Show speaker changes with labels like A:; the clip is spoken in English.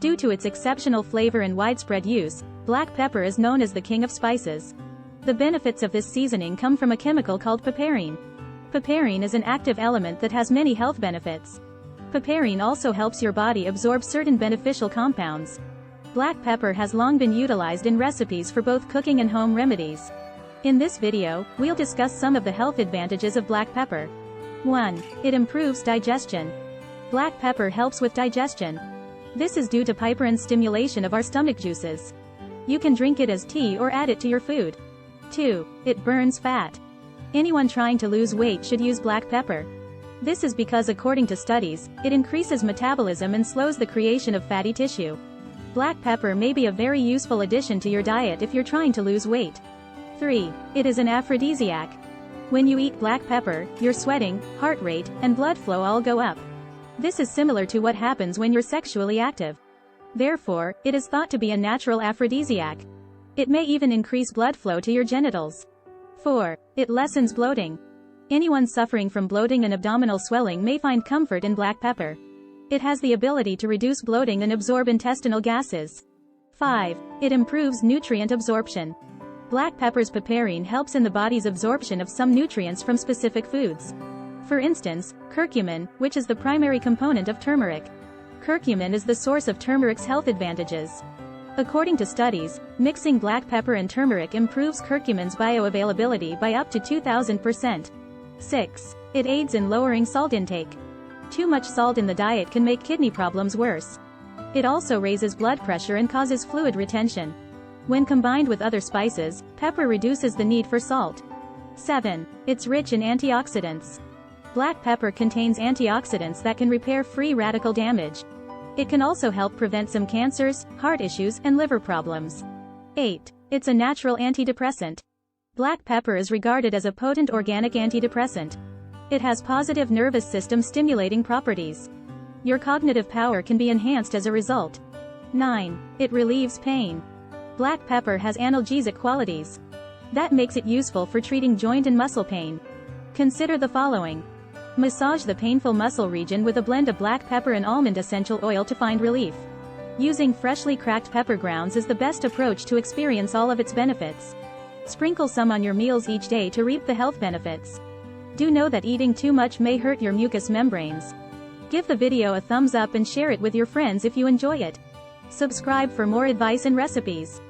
A: Due to its exceptional flavor and widespread use, black pepper is known as the king of spices. The benefits of this seasoning come from a chemical called piperine. Piperine is an active element that has many health benefits. Piperine also helps your body absorb certain beneficial compounds. Black pepper has long been utilized in recipes for both cooking and home remedies. In this video, we'll discuss some of the health advantages of black pepper. 1. It improves digestion. Black pepper helps with digestion. This is due to piperine's stimulation of our stomach juices. You can drink it as tea or add it to your food. 2. It burns fat. Anyone trying to lose weight should use black pepper. This is because, according to studies, it increases metabolism and slows the creation of fatty tissue. Black pepper may be a very useful addition to your diet if you're trying to lose weight. 3. It is an aphrodisiac. When you eat black pepper, your sweating, heart rate, and blood flow all go up. This is similar to what happens when you're sexually active. Therefore, it is thought to be a natural aphrodisiac. It may even increase blood flow to your genitals. 4. It lessens bloating. Anyone suffering from bloating and abdominal swelling may find comfort in black pepper. It has the ability to reduce bloating and absorb intestinal gases. 5. It improves nutrient absorption. Black pepper's piperine helps in the body's absorption of some nutrients from specific foods. For instance, curcumin, which is the primary component of turmeric. Curcumin is the source of turmeric's health advantages. According to studies, mixing black pepper and turmeric improves curcumin's bioavailability by up to 2000%. 6. It aids in lowering salt intake. Too much salt in the diet can make kidney problems worse. It also raises blood pressure and causes fluid retention. When combined with other spices, pepper reduces the need for salt. 7. It's rich in antioxidants. Black pepper contains antioxidants that can repair free radical damage. It can also help prevent some cancers, heart issues, and liver problems. 8. It's a natural antidepressant. Black pepper is regarded as a potent organic antidepressant. It has positive nervous system stimulating properties. Your cognitive power can be enhanced as a result. 9. It relieves pain. Black pepper has analgesic qualities. That makes it useful for treating joint and muscle pain. Consider the following. Massage the painful muscle region with a blend of black pepper and almond essential oil to find relief. Using freshly cracked pepper grounds is the best approach to experience all of its benefits. Sprinkle some on your meals each day to reap the health benefits. Do know that eating too much may hurt your mucous membranes. Give the video a thumbs up and share it with your friends if you enjoy it. Subscribe for more advice and recipes.